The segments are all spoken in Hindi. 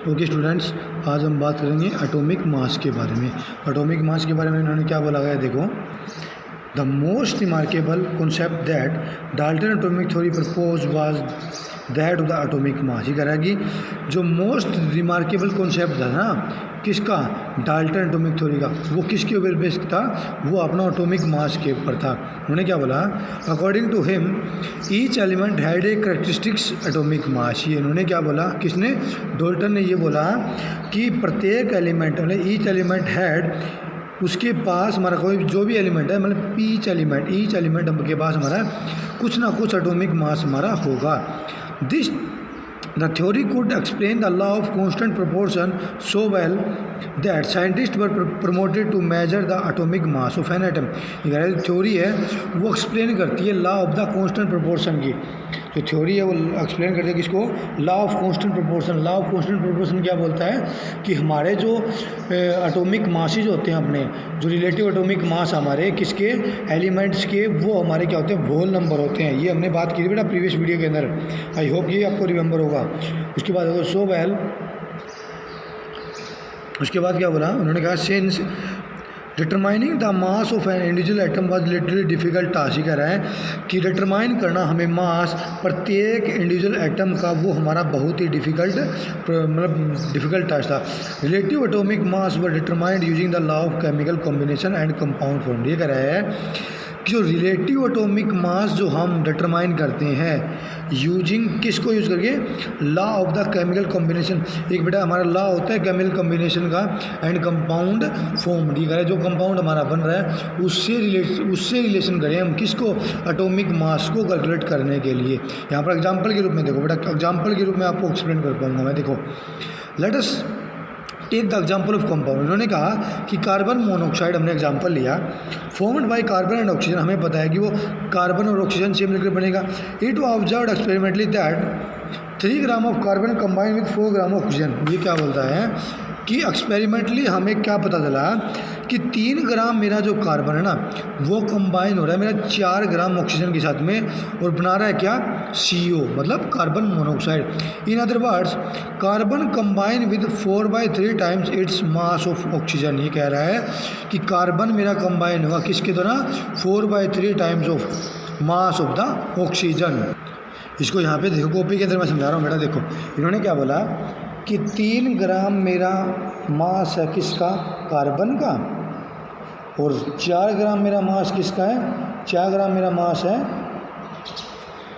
ओके स्टूडेंट्स, आज हम बात करेंगे एटॉमिक मास के बारे में। एटॉमिक मास के बारे में इन्होंने क्या बोला गया, देखो। The most remarkable concept that Dalton atomic theory propose was that of the atomic mass. ये कह रहा है कि जो मोस्ट रिमार्केबल कॉन्सेप्ट था ना किसका, डाल्टन एटॉमिक थ्योरी का, वो किसके ऊपर बेस्ड था, वो अपना एटॉमिक मास के ऊपर था। उन्होंने क्या बोला, according to him each element had a characteristics atomic mass. ये इन्होंने क्या बोला, किसने, डाल्टन ने ये बोला कि प्रत्येक एलिमेंट मतलब ईच एलिमेंट हैड, उसके पास हमारा कोई जो भी एलिमेंट है मतलब ईच एलिमेंट के पास हमारा कुछ ना कुछ एटॉमिक मास हमारा होगा। This The theory could explain the law of constant proportion so well that scientists were promoted to measure the atomic mass of an atom। ये थ्योरी है वो एक्सप्लेन करती है law of the constant proportion की। जो थ्योरी है वो एक्सप्लेन करती है किसको, law of constant proportion. Law of constant proportion क्या बोलता है कि हमारे जो एटॉमिक मासेज होते हैं, अपने जो रिलेटिव एटॉमिक मास हमारे किसके, एलिमेंट्स के, वो हमारे क्या होते हैं, होल नंबर होते हैं। ये हमने बात की थी बेटा प्रीवियस वीडियो के अंदर, आई होप ये आपको रिमेंबर होगा। उसके बाद देखो सो वेल, उसके बाद क्या बोला उन्होंने कहा, since determining the mass of an individual atom was literally difficult task. ये कह रहा है कि डिटरमाइन करना हमें मास प्रत्येक इंडिविजुअल एटम का, वो हमारा बहुत ही डिफिकल्ट टास्क था। Relative atomic mass were determined using the law of chemical combination and compound form. ये कह रहा है कि जो रिलेटिव एटॉमिक मास जो हम डिटरमाइन करते हैं यूजिंग किसको यूज़ करके, law of the chemical combination. एक बेटा हमारा लॉ होता है केमिकल कॉम्बिनेशन का एंड कंपाउंड फॉर्म। ठीक है, जो कंपाउंड हमारा बन रहा है उससे रिलेशन करें हम किसको, एटॉमिक मास को कैलकुलेट करने के लिए। यहाँ पर एग्जाम्पल के रूप में देखो बेटा, एग्जाम्पल के रूप में आपको एक्सप्लेन कर पाऊँगा मैं। देखो let us take the example of compound. इन्होंने कहा कि कार्बन मोनोऑक्साइड हमने एग्जाम्पल लिया, formed by carbon and oxygen. हमें पता है कि वो कार्बन और ऑक्सीजन से मिलकर बनेगा। It was observed experimentally that 3 gram of carbon combine with 4 gram of oxygen. ये क्या बोलता है कि एक्सपेरिमेंटली हमें क्या पता चला कि 3 ग्राम मेरा जो कार्बन है ना वो कंबाइन हो रहा है मेरा 4 ग्राम ऑक्सीजन के साथ में, और बना रहा है क्या, CO मतलब carbon monoxide. In other words carbon combine with 4/3 times its mass of oxygen. ये कह रहा है कि कार्बन मेरा कंबाइन होगा किसके द्वारा, 4/3 times of mass of the oxygen. इसको यहाँ पे देखो कॉपी के अंदर मैं समझा रहा हूँ बेटा। देखो इन्होंने क्या बोला कि 3 ग्राम मेरा मास है किसका, कार्बन का, और 4 ग्राम मेरा मास किसका है, 4 ग्राम मेरा मास है,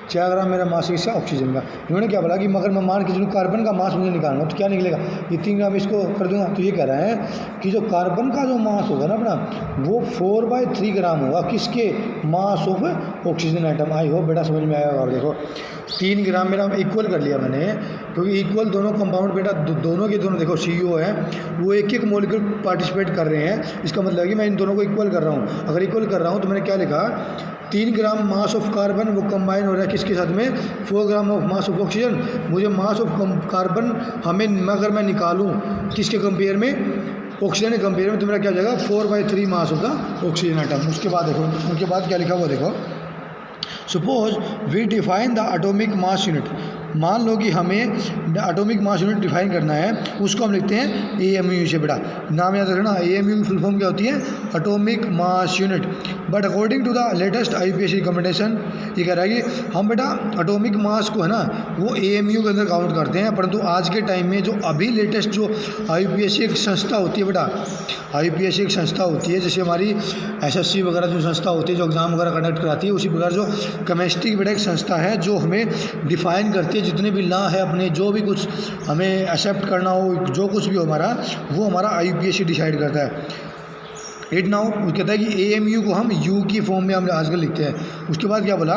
4 ग्राम मेरा मास किसका, ऑक्सीजन का। इन्होंने क्या बोला कि मगर मैं मान के चलूँ कार्बन का मास मुझे निकालना तो क्या निकलेगा, ये 3 ग्राम इसको कर दूंगा। तो ये कह रहा है कि जो कार्बन का जो मास होगा ना अपना, वो 4/3 ग्राम होगा किसके, mass of oxygen atom. I hope बेटा समझ में आया होगा। देखो 3 ग्राम मेरा इक्वल कर लिया मैंने, क्योंकि इक्वल दोनों कंपाउंड बेटा दोनों के दोनों देखो CO है वो एक मॉलिक्यूल पार्टिसिपेट कर रहे हैं। इसका मतलब है कि मैं इन दोनों को इक्वल कर रहा हूँ। अगर इक्वल कर रहा हूँ तो मैंने क्या लिखा, 3 ग्राम मास ऑफ कार्बन वो कंबाइन हो रहा है किसके साथ में, 4 gram of mass of oxygen. मुझे मास ऑफ कार्बन हमें अगर मैं निकालूँ किसके कंपेयर में, ऑक्सीजन के कंपेयर में, तो मेरा क्या हो जाएगा 4/3 mass of the oxygen atom. उसके बाद देखो उनके बाद क्या लिखा हुआ देखो, suppose we define the atomic mass unit. मान लो कि हमें एटॉमिक मास यूनिट डिफाइन करना है, उसको हम लिखते हैं AMU से। बेटा नाम याद रखना, AMU की फुल फॉर्म क्या होती है, atomic mass unit. But according to the latest IUPAC recommendation, ये कह रहा है कि हम बेटा एटॉमिक मास को है ना वो AMU के अंदर काउंट करते हैं, परंतु आज के टाइम में जो अभी लेटेस्ट जो IUPAC एक संस्था होती है बेटा, IUPAC एक संस्था होती है जैसे हमारी SSC वगैरह जो संस्था होती है जो एग्ज़ाम वगैरह कंडक्ट कराती है, उसी प्रकार जो केमिस्ट्री बेटा एक संस्था है जो हमें डिफाइन करती है जितने भी लॉ है अपने, जो भी कुछ हमें एक्सेप्ट करना हो, जो कुछ भी हो हमारा, वो हमारा IUPAC डिसाइड करता है। इट नाउ कहता है कि AMU को हम U की फॉर्म में हम आजकल लिखते हैं। उसके बाद क्या बोला,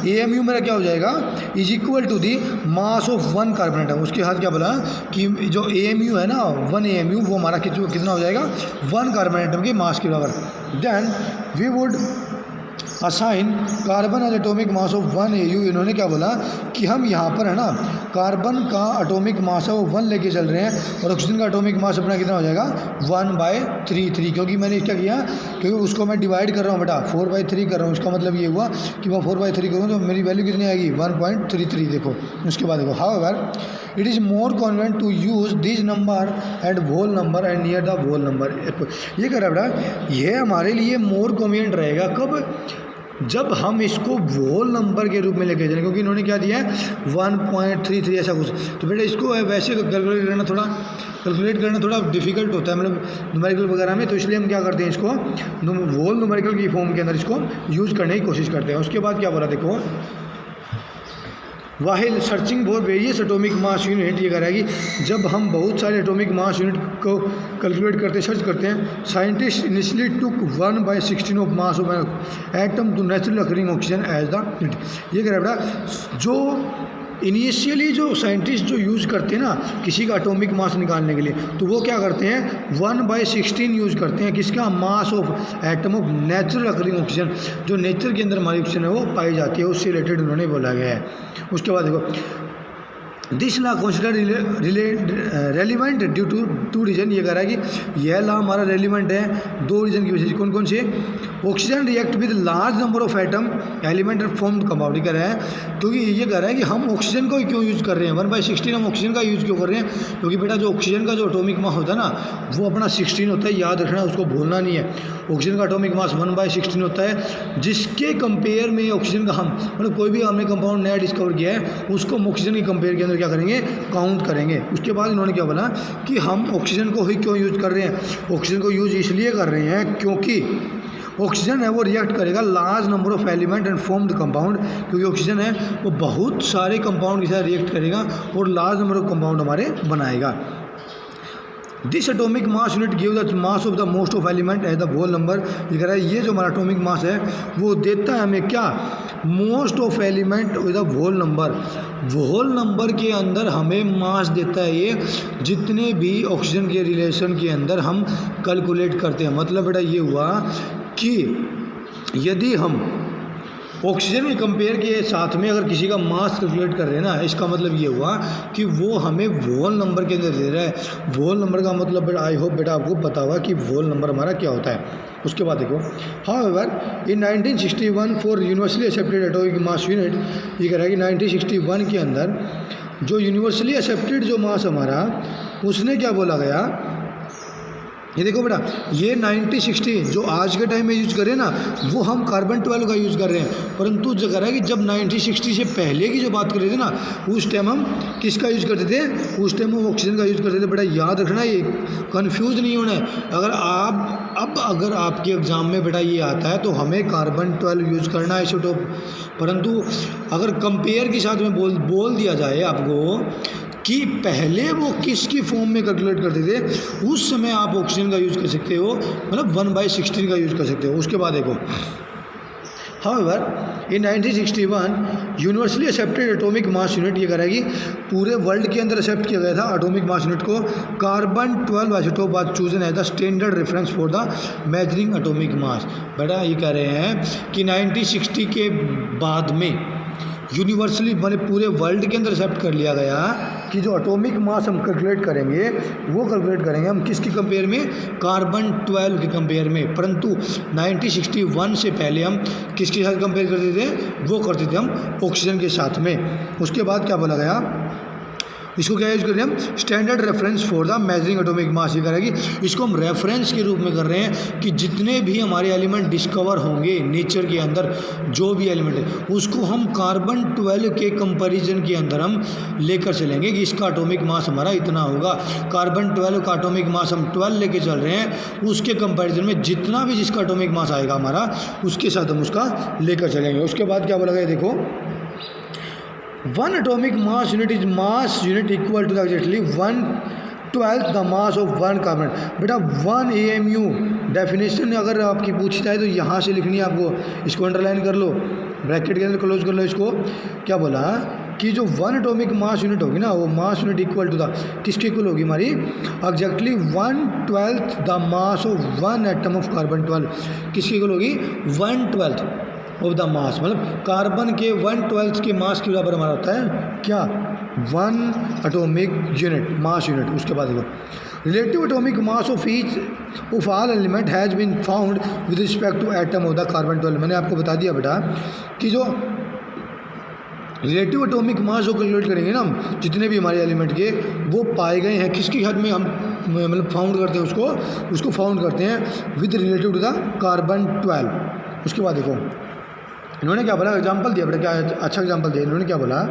AMU मेरा क्या हो जाएगा, is equal to the mass of 1 carbon atom. उसके साथ क्या बोला कि जो AMU है ना 1 AMU वो हमारा कितना हो जाएगा, 1 कार्बन एटम के मास के बराबर। Then we would assign carbon as atomic mass of 1 AU। इन्होंने क्या बोला कि हम यहाँ पर है ना कार्बन का एटॉमिक मास है वो 1 लेके चल रहे हैं और ऑक्सीजन का एटॉमिक मास अपना कितना हो जाएगा 1/3, क्योंकि मैंने क्या किया, क्योंकि उसको मैं डिवाइड कर रहा हूँ बेटा 4/3 कर रहा हूँ। इसका मतलब ये हुआ कि मैं 4/3 करूँ तो मेरी वैल्यू कितनी आएगी 1.33। देखो उसके बाद देखो, however it is more convenient to use this number and whole number and near the whole number. ये कह रहा है बेटा ये हमारे लिए मोर कॉन्वेंट रहेगा कब, जब हम इसको होल नंबर के रूप में लेके चलें, क्योंकि इन्होंने क्या दिया है 1.33 ऐसा कुछ। तो बेटा इसको वैसे कैलकुलेट करना थोड़ा डिफिकल्ट होता है, मतलब न्यूमेरिकल वगैरह में, तो इसलिए हम क्या करते हैं इसको होल न्यूमेरिकल की फॉर्म के अंदर इसको यूज़ करने की कोशिश करते हैं। उसके बाद क्या बोला देखो, while searching for various atomic mass unit. ये कह रहा है कि जब हम बहुत सारे एटॉमिक मास यूनिट को कैलकुलेट करते सर्च करते हैं, scientist initially took 1/16 of mass of atom to natural occurring oxygen as the unit. ये कह रहा है जो इनिशियली जो साइंटिस्ट जो यूज़ करते हैं ना किसी का एटॉमिक मास निकालने के लिए, तो वो क्या करते हैं 1/16 यूज़ करते हैं किसका, मास of atom of natural occurring oxygen, जो नेचर के अंदर हमारी ऑक्सीजन है वो पाई जाती है, उससे रिलेटेड उन्होंने बोला गया है। उसके बाद देखो this law consider relevant due to 2 reason. ये कह रहा है कि यह लॉ हमारा रेलिवेंट है 2 रीजन की वजह से। कौन कौन से, oxygen react with large number of atom element and form compound. ये कह रहा है क्योंकि ये कह रहा है कि हम ऑक्सीजन को क्यों यूज़ कर रहे हैं 1/16 हम ऑक्सीजन का यूज़ क्यों कर रहे हैं, क्योंकि बेटा जो ऑक्सीजन का जो एटॉमिक मास होता है ना वो अपना 16 होता है, याद रखना उसको भूलना नहीं है। ऑक्सीजन का एटॉमिक मास 1/16 होता है, जिसके कंपेयर में ऑक्सीजन का हम मतलब कोई भी हमने कंपाउंड नया डिस्कवर किया है उसको हम ऑक्सीजन के कंपेयर के अंदर क्या करेंगे, काउंट करेंगे। उसके बाद इन्होंने क्या बोला कि हम ऑक्सीजन को ही क्यों यूज़ कर रहे हैं, ऑक्सीजन को यूज़ इसलिए कर रहे हैं क्योंकि ऑक्सीजन है वो रिएक्ट करेगा large number of element and form the compound, क्योंकि ऑक्सीजन है वो बहुत सारे कंपाउंड के साथ रिएक्ट करेगा और लार्ज नंबर ऑफ कंपाउंड हमारे बनाएगा। This atomic mass unit give the mass of the most of element as the whole number. ये कह रहा है ये जो हमारा एटॉमिक मास है वो देता है हमें क्या, most of element with the whole number. Whole number के अंदर हमें मास देता है ये जितने भी ऑक्सीजन के रिलेशन के अंदर हम कैलकुलेट करते हैं। मतलब बेटा ये हुआ कि यदि हम ऑक्सीजन के कंपेयर के साथ में अगर किसी का मास कैलकुलेट कर रहे हैं ना, इसका मतलब ये हुआ कि वो हमें वोल नंबर के अंदर दे रहा है। वोल नंबर का मतलब बेटा आई होप बेटा आपको पता हुआ कि वोल नंबर हमारा क्या होता है। उसके बाद देखो, however in 1961 for universally accepted atomic mass unit. ये कह रहा है कि 1961 के अंदर जो यूनिवर्सली एक्सेप्टेड जो मास हमारा उसने क्या बोला गया, ये देखो बेटा ये 90-60 जो आज के टाइम में यूज़ कर रहे हैं ना वो हम कार्बन 12 का यूज़ कर रहे हैं, परंतु जो कह रहा है कि जब 90-60 से पहले की जो बात कर रहे थे ना उस टाइम हम किसका यूज़ करते थे, उस टाइम हम ऑक्सीजन का यूज़ करते थे। बेटा याद रखना, ये कंफ्यूज नहीं होना है। अगर आपके एग्ज़ाम में बेटा ये आता है तो हमें कार्बन 12 यूज़ करना है आइसोटोप, परंतु अगर कंपेयर के साथ में बोल दिया जाए आपको कि पहले वो किसकी फॉर्म में कैलकुलेट करते थे, उस समय आप ऑक्सीजन का यूज़ कर सकते हो, मतलब 1/16 का यूज़ कर सकते हो। उसके बाद देखो, हाउएवर इन 1961 universally accepted atomic mass unit. ये कह रहा है कि पूरे वर्ल्ड के अंदर एक्सेप्ट किया गया था एटॉमिक मास यूनिट को, carbon 12 isotope was chosen as the standard reference for the measuring atomic mass. बेटा ये कह रहे हैं कि 1960 के बाद में यूनिवर्सली मैंने पूरे वर्ल्ड के अंदर एक्सेप्ट कर लिया गया कि जो एटॉमिक मास हम कैलकुलेट करेंगे वो कैलकुलेट करेंगे हम किसके कंपेयर में, कार्बन 12 के कंपेयर में। परंतु 1961 से पहले हम किसके साथ कंपेयर करते थे, वो करते थे हम ऑक्सीजन के साथ में। उसके बाद क्या बोला गया, इसको क्या यूज़ कर रहे हैं हम, standard reference for the measuring atomic mass. ये करेगी इसको हम रेफरेंस के रूप में कर रहे हैं कि जितने भी हमारे एलिमेंट डिस्कवर होंगे नेचर के अंदर, जो भी एलिमेंट है उसको हम कार्बन 12 के कंपैरिजन के अंदर हम लेकर चलेंगे कि इसका एटॉमिक मास हमारा इतना होगा। कार्बन 12 का एटॉमिक मास हम 12 लेके चल रहे हैं, उसके कंपैरिजन में जितना भी जिसका एटॉमिक मास आएगा हमारा उसके साथ हम उसका लेकर चलेंगे। उसके बाद क्या बोला गया, देखो 1 atomic mass unit is mass unit equal to exactly 1/12 the mass of 1 carbon। बेटा 1 AMU डेफिनेशन अगर आपकी पूछी जाए तो यहाँ से लिखनी है आपको, इसको अंडरलाइन कर लो, ब्रैकेट के अंदर क्लोज कर लो। इसको क्या बोला कि जो 1 एटॉमिक मास यूनिट होगी ना वो mass unit equal to the किसके इक्वल होगी हमारी, exactly 1/12 the mass of 1 atom of carbon 12 किसके इक्वल होगी, 1/12 ऑफ द मास, मतलब कार्बन के 1/12 के मास के बराबर हमारा होता है क्या, 1 एटॉमिक यूनिट, मास यूनिट। उसके बाद देखो relative atomic mass of each of all element has been found with respect to atom of the carbon 12। मैंने आपको बता दिया बेटा कि जो रिलेटिव एटॉमिक मास जो कैलकुलेट करेंगे ना हम, जितने भी हमारे एलिमेंट के वो पाए गए हैं किसकी हद में, हम मतलब फाउंड करते हैं उसको फाउंड करते हैं with relative to the carbon 12। उसके बाद देखो इन्होंने क्या बोला, एग्जांपल दिया बेटा, क्या अच्छा एग्जांपल दिया। इन्होंने क्या बोला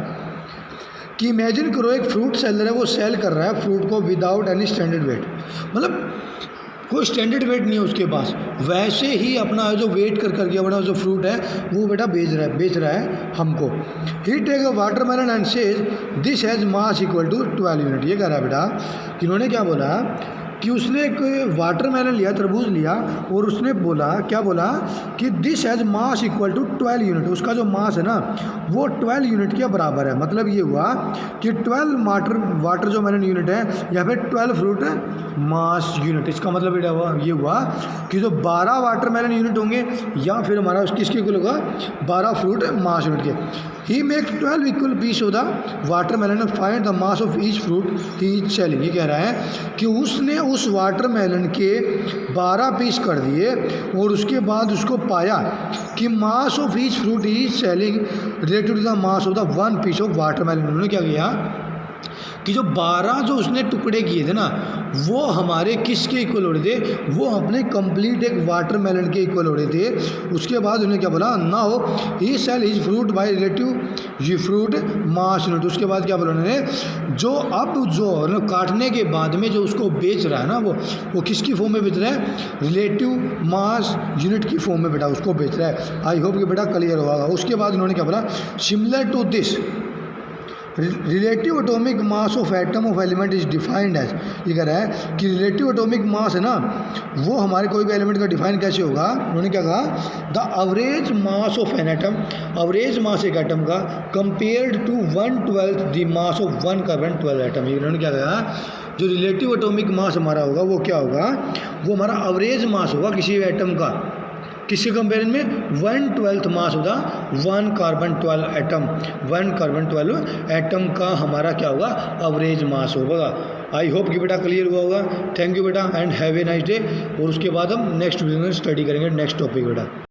कि इमेजिन करो एक फ्रूट सेलर है, वो सेल कर रहा है फ्रूट को विदाउट एनी स्टैंडर्ड वेट, मतलब कोई स्टैंडर्ड वेट नहीं है उसके पास, वैसे ही अपना जो वेट करके अपना जो फ्रूट है वो बेटा बेच रहा है हमको। He take a watermelon and says this has mass equal to 12 unit. ये कह रहा है बेटा कि इन्होंने क्या बोला कि उसने एक वाटरमेलन लिया, तरबूज लिया, और उसने बोला, क्या बोला कि this has mass equal to 12 unit. उसका जो मास है ना वो 12 यूनिट के बराबर है। मतलब ये हुआ कि 12 वाटर जो मेलन यूनिट है या फिर 12 फ्रूट मास यूनिट। इसका मतलब ये हुआ कि जो 12 वाटरमेलन यूनिट होंगे या फिर हमारा किसके इक्वल होगा, 12 फ्रूट मास यूनिट के। He make 12 equal piece of the watermelon and find the mass of each fruit he is selling. ये कह रहा है कि उसने उस वाटरमेलन के 12 पीस कर दिए और उसके बाद उसको पाया कि mass of each fruit he is selling related to the mass of the 1 piece of watermelon. उन्होंने क्या किया कि जो 12 जो उसने टुकड़े किए थे ना वो हमारे किसके इक्वल हो रहे थे, वो अपने कंप्लीट एक वाटरमेलन के इक्वल हो रहे थे। उसके बाद उन्होंने क्या बोला, now he sell his fruit by relative ये फ्रूट मास यूनिट। उसके बाद क्या बोला उन्होंने, जो अब जो मतलब काटने के बाद में जो उसको बेच रहा है ना वो किसकी फॉर्म में बेच रहा है, रिलेटिव मास यूनिट की फॉर्म में बेटा उसको बेच रहा है। आई होप कि बेटा क्लियर होगा। उसके बाद उन्होंने क्या बोला, similar to this relative atomic mass of atom of element is defined as. ये कह रहा है कि रिलेटिव एटॉमिक मास है ना वो हमारे कोई भी एलिमेंट का डिफाइन कैसे होगा। उन्होंने क्या कहा, the average mass of an atom, average mass एक एटम का compared to 1/12 the mass of 1 carbon 12 atom. इन्होंने क्या कहा, जो रिलेटिव एटॉमिक मास हमारा होगा वो क्या होगा, वो हमारा एवरेज मास होगा किसी भी एटम का, किसके कंपेरिजन में 1/12 मास होगा 1 कार्बन 12 एटम, 1 कार्बन 12 एटम का हमारा क्या होगा, एवरेज मास होगा। आई होप कि बेटा क्लियर हुआ होगा। थैंक यू बेटा and have a nice day. और उसके बाद हम नेक्स्ट वीडियो में स्टडी करेंगे नेक्स्ट टॉपिक बेटा।